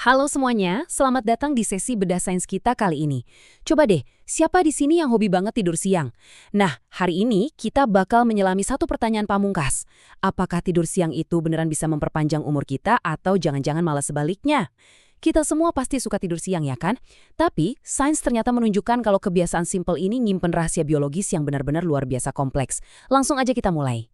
Halo semuanya, selamat datang di sesi bedah sains kita kali ini. Coba deh, siapa di sini yang hobi banget tidur siang? Nah, hari ini kita bakal menyelami satu pertanyaan pamungkas. Apakah tidur siang itu beneran bisa memperpanjang umur kita atau jangan-jangan malah sebaliknya? Kita semua pasti suka tidur siang ya kan? Tapi, sains ternyata menunjukkan kalau kebiasaan simpel ini nyimpen rahasia biologis yang benar-benar luar biasa kompleks. Langsung aja kita mulai.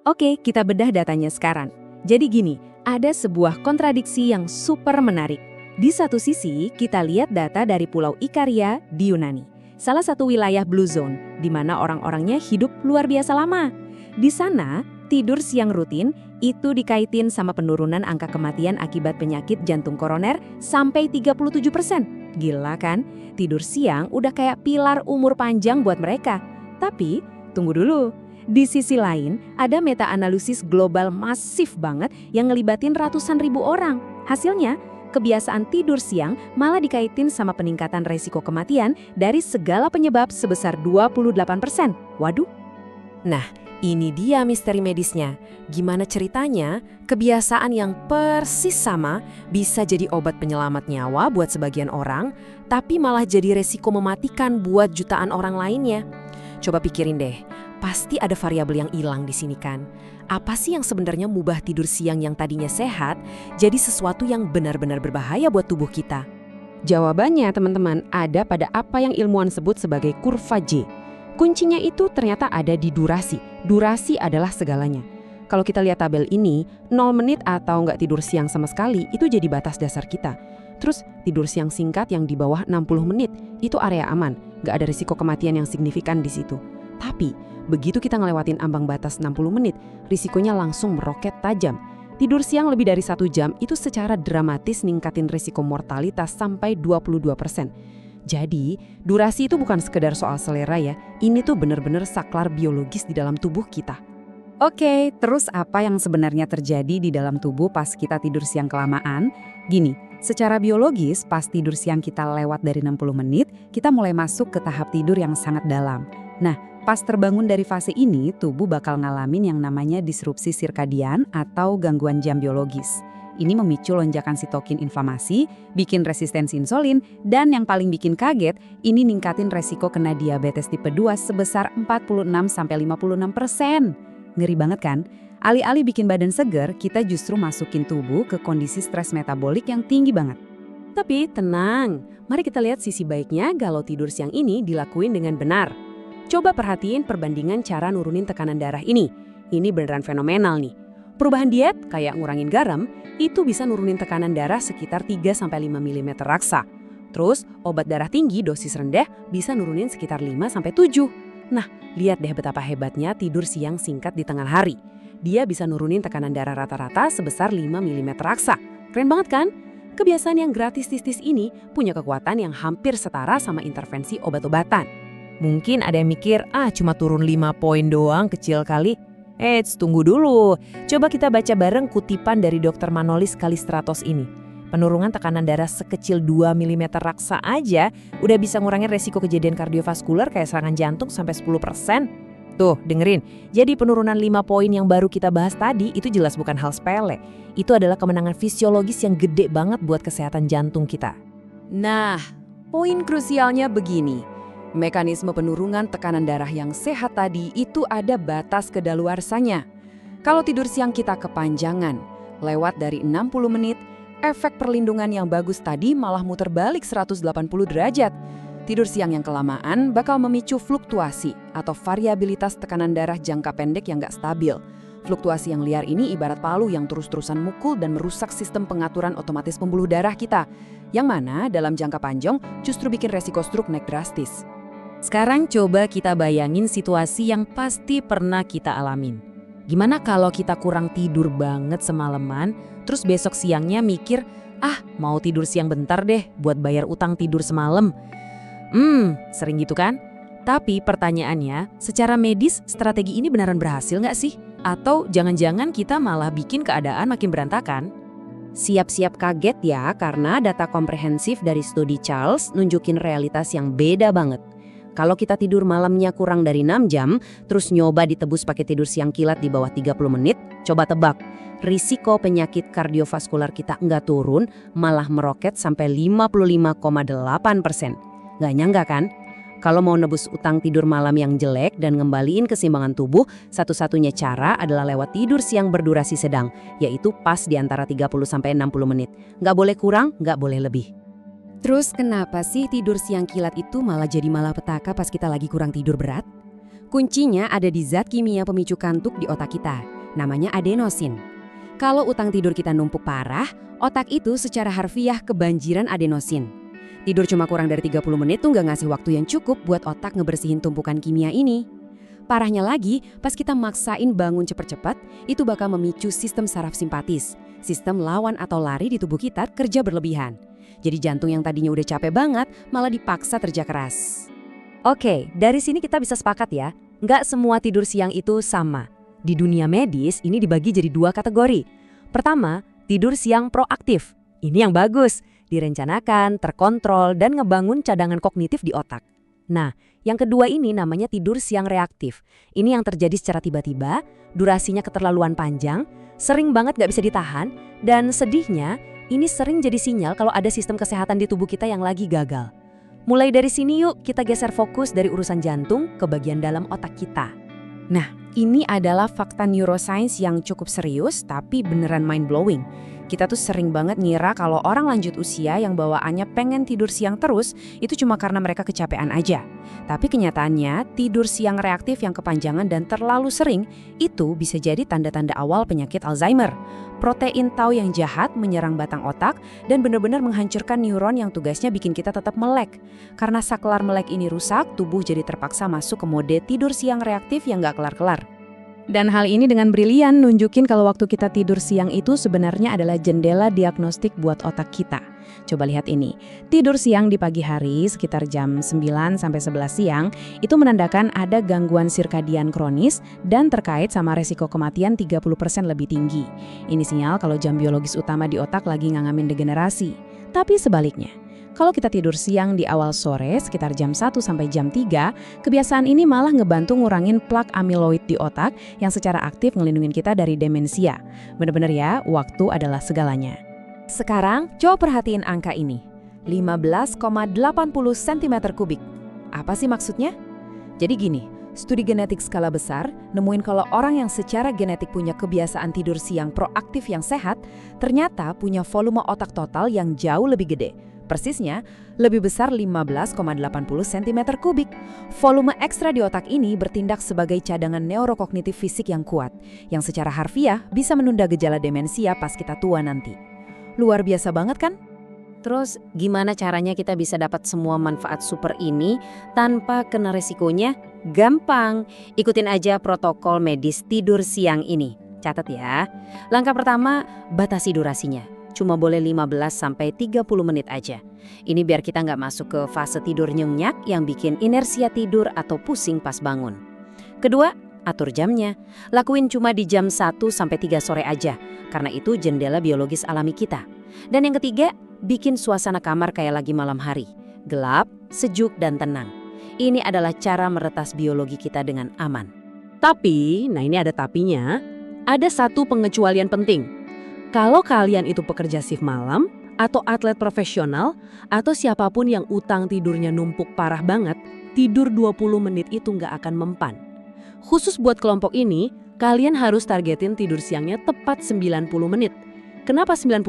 Oke, kita bedah datanya sekarang. Jadi gini, ada sebuah kontradiksi yang super menarik. Di satu sisi, kita lihat data dari Pulau Ikaria di Yunani. Salah satu wilayah blue zone, di mana orang-orangnya hidup luar biasa lama. Di sana, tidur siang rutin itu dikaitin sama penurunan angka kematian akibat penyakit jantung koroner sampai 37%. Gila kan? Tidur siang udah kayak pilar umur panjang buat mereka. Tapi, tunggu dulu. Di sisi lain, ada meta-analisis global masif banget yang ngelibatin ratusan ribu orang. Hasilnya, kebiasaan tidur siang malah dikaitin sama peningkatan resiko kematian dari segala penyebab sebesar 28%. Waduh. Nah, ini dia misteri medisnya. Gimana ceritanya, kebiasaan yang persis sama bisa jadi obat penyelamat nyawa buat sebagian orang, tapi malah jadi resiko mematikan buat jutaan orang lainnya. Coba pikirin deh, pasti ada variabel yang hilang di sini kan? Apa sih yang sebenarnya mubah tidur siang yang tadinya sehat jadi sesuatu yang benar-benar berbahaya buat tubuh kita? Jawabannya teman-teman ada pada apa yang ilmuwan sebut sebagai kurva J. Kuncinya itu ternyata ada di durasi. Durasi adalah segalanya. Kalau kita lihat tabel ini, 0 menit atau nggak tidur siang sama sekali itu jadi batas dasar kita. Terus tidur siang singkat yang di bawah 60 menit itu area aman, nggak ada risiko kematian yang signifikan di situ. Tapi begitu kita ngelewatin ambang batas 60 menit, risikonya langsung meroket tajam. Tidur siang lebih dari 1 jam itu secara dramatis ningkatin risiko mortalitas sampai 22%. Jadi, durasi itu bukan sekedar soal selera ya, ini tuh bener-bener saklar biologis di dalam tubuh kita. Oke, terus apa yang sebenarnya terjadi di dalam tubuh pas kita tidur siang kelamaan? Gini, secara biologis pas tidur siang kita lewat dari 60 menit, kita mulai masuk ke tahap tidur yang sangat dalam. Nah, pas terbangun dari fase ini, tubuh bakal ngalamin yang namanya disrupsi sirkadian atau gangguan jam biologis. Ini memicu lonjakan sitokin inflamasi, bikin resistensi insulin, dan yang paling bikin kaget, ini ningkatin resiko kena diabetes tipe 2 sebesar 46-56%. Ngeri banget kan? Alih-alih bikin badan seger, kita justru masukin tubuh ke kondisi stres metabolik yang tinggi banget. Tapi tenang, mari kita lihat sisi baiknya kalau tidur siang ini dilakuin dengan benar. Coba perhatiin perbandingan cara nurunin tekanan darah ini. Ini beneran fenomenal nih. Perubahan diet kayak ngurangin garam, itu bisa nurunin tekanan darah sekitar 3-5 mm raksa. Terus, obat darah tinggi dosis rendah bisa nurunin sekitar 5-7. Nah, lihat deh betapa hebatnya tidur siang singkat di tengah hari. Dia bisa nurunin tekanan darah rata-rata sebesar 5 mm raksa. Keren banget kan? Kebiasaan yang gratis-tistis ini punya kekuatan yang hampir setara sama intervensi obat-obatan. Mungkin ada yang mikir, cuma turun 5 poin doang, kecil kali. Tunggu dulu. Coba kita baca bareng kutipan dari Dr. Manolis Kalistratos ini. Penurunan tekanan darah sekecil 2 mm raksa aja udah bisa ngurangin resiko kejadian kardiovaskuler kayak serangan jantung sampai 10%. Tuh, dengerin. Jadi penurunan 5 poin yang baru kita bahas tadi itu jelas bukan hal sepele. Itu adalah kemenangan fisiologis yang gede banget buat kesehatan jantung kita. Nah, poin krusialnya begini. Mekanisme penurunan tekanan darah yang sehat tadi itu ada batas kedaluarsanya. Kalau tidur siang kita kepanjangan, lewat dari 60 menit, efek perlindungan yang bagus tadi malah muter balik 180 derajat. Tidur siang yang kelamaan bakal memicu fluktuasi atau variabilitas tekanan darah jangka pendek yang gak stabil. Fluktuasi yang liar ini ibarat palu yang terus-terusan mukul dan merusak sistem pengaturan otomatis pembuluh darah kita, yang mana dalam jangka panjang justru bikin resiko stroke naik drastis. Sekarang coba kita bayangin situasi yang pasti pernah kita alamin. Gimana kalau kita kurang tidur banget semalaman, terus besok siangnya mikir, mau tidur siang bentar deh buat bayar utang tidur semalam. Sering gitu kan? Tapi pertanyaannya, secara medis strategi ini beneran berhasil nggak sih? Atau jangan-jangan kita malah bikin keadaan makin berantakan? Siap-siap kaget ya, karena data komprehensif dari studi Charles nunjukin realitas yang beda banget. Kalau kita tidur malamnya kurang dari 6 jam, terus nyoba ditebus pakai tidur siang kilat di bawah 30 menit, coba tebak, risiko penyakit kardiovaskular kita nggak turun, malah meroket sampai 55,8%. Nggak nyangka kan? Kalau mau nebus utang tidur malam yang jelek dan ngembaliin keseimbangan tubuh, satu-satunya cara adalah lewat tidur siang berdurasi sedang, yaitu pas di antara 30-60 menit. Nggak boleh kurang, nggak boleh lebih. Terus kenapa sih tidur siang kilat itu malah jadi malapetaka pas kita lagi kurang tidur berat? Kuncinya ada di zat kimia pemicu kantuk di otak kita, namanya adenosin. Kalau utang tidur kita numpuk parah, otak itu secara harfiah kebanjiran adenosin. Tidur cuma kurang dari 30 menit tuh nggak ngasih waktu yang cukup buat otak ngebersihin tumpukan kimia ini. Parahnya lagi, pas kita maksain bangun cepat-cepat, itu bakal memicu sistem saraf simpatis. Sistem lawan atau lari di tubuh kita kerja berlebihan. Jadi jantung yang tadinya udah capek banget malah dipaksa kerja keras. Oke, dari sini kita bisa sepakat ya, nggak semua tidur siang itu sama. Di dunia medis ini dibagi jadi 2 kategori. Pertama, tidur siang proaktif. Ini yang bagus, direncanakan, terkontrol, dan ngebangun cadangan kognitif di otak. Nah, yang kedua ini namanya tidur siang reaktif. Ini yang terjadi secara tiba-tiba, durasinya keterlaluan panjang, sering banget nggak bisa ditahan, dan sedihnya, ini sering jadi sinyal kalau ada sistem kesehatan di tubuh kita yang lagi gagal. Mulai dari sini yuk kita geser fokus dari urusan jantung ke bagian dalam otak kita. Nah, ini adalah fakta neuroscience yang cukup serius tapi beneran mind-blowing. Kita tuh sering banget ngira kalau orang lanjut usia yang bawaannya pengen tidur siang terus, itu cuma karena mereka kecapean aja. Tapi kenyataannya, tidur siang reaktif yang kepanjangan dan terlalu sering, itu bisa jadi tanda-tanda awal penyakit Alzheimer. Protein tau yang jahat menyerang batang otak dan benar-benar menghancurkan neuron yang tugasnya bikin kita tetap melek. Karena saklar melek ini rusak, tubuh jadi terpaksa masuk ke mode tidur siang reaktif yang gak kelar-kelar. Dan hal ini dengan brilian nunjukin kalau waktu kita tidur siang itu sebenarnya adalah jendela diagnostik buat otak kita. Coba lihat ini, tidur siang di pagi hari sekitar jam 9-11 siang itu menandakan ada gangguan sirkadian kronis dan terkait sama resiko kematian 30% lebih tinggi. Ini sinyal kalau jam biologis utama di otak lagi ngalamin degenerasi. Tapi sebaliknya, kalau kita tidur siang di awal sore sekitar jam 1 sampai jam 3, kebiasaan ini malah ngebantu ngurangin plak amiloid di otak yang secara aktif ngelindungin kita dari demensia. Bener-bener ya, waktu adalah segalanya. Sekarang, coba perhatiin angka ini. 15,80 cm3. Apa sih maksudnya? Jadi gini, studi genetik skala besar nemuin kalau orang yang secara genetik punya kebiasaan tidur siang proaktif yang sehat, ternyata punya volume otak total yang jauh lebih gede. Persisnya, lebih besar 15,80 cm3. Volume ekstra di otak ini bertindak sebagai cadangan neurokognitif fisik yang kuat, yang secara harfiah bisa menunda gejala demensia pas kita tua nanti. Luar biasa banget kan? Terus gimana caranya kita bisa dapat semua manfaat super ini tanpa kena resikonya? Gampang, ikutin aja protokol medis tidur siang ini. Catat ya, langkah pertama, batasi durasinya. Cuma boleh 15-30 menit aja. Ini biar kita nggak masuk ke fase tidur nyenyak yang bikin inersia tidur atau pusing pas bangun. Kedua, atur jamnya. Lakuin cuma di jam 1-3 sore aja, karena itu jendela biologis alami kita. Dan yang ketiga, bikin suasana kamar kayak lagi malam hari. Gelap, sejuk, dan tenang. Ini adalah cara meretas biologi kita dengan aman. Tapi, nah ini ada tapinya, ada satu pengecualian penting. Kalau kalian itu pekerja shift malam, atau atlet profesional, atau siapapun yang utang tidurnya numpuk parah banget, tidur 20 menit itu nggak akan mempan. Khusus buat kelompok ini, kalian harus targetin tidur siangnya tepat 90 menit. Kenapa 90?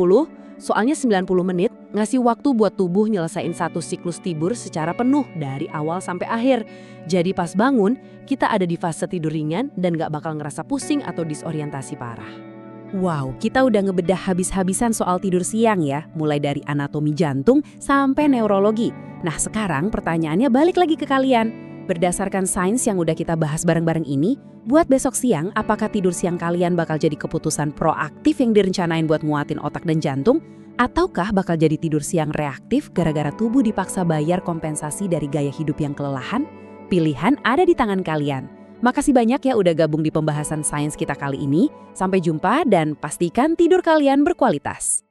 Soalnya 90 menit ngasih waktu buat tubuh nyelesain satu siklus tidur secara penuh dari awal sampai akhir. Jadi pas bangun, kita ada di fase tidur ringan dan nggak bakal ngerasa pusing atau disorientasi parah. Wow, kita udah ngebedah habis-habisan soal tidur siang ya, mulai dari anatomi jantung sampai neurologi. Nah sekarang pertanyaannya balik lagi ke kalian. Berdasarkan sains yang udah kita bahas bareng-bareng ini, buat besok siang apakah tidur siang kalian bakal jadi keputusan proaktif yang direncanain buat nguatin otak dan jantung? Ataukah bakal jadi tidur siang reaktif gara-gara tubuh dipaksa bayar kompensasi dari gaya hidup yang kelelahan? Pilihan ada di tangan kalian. Makasih banyak ya udah gabung di pembahasan sains kita kali ini. Sampai jumpa dan pastikan tidur kalian berkualitas.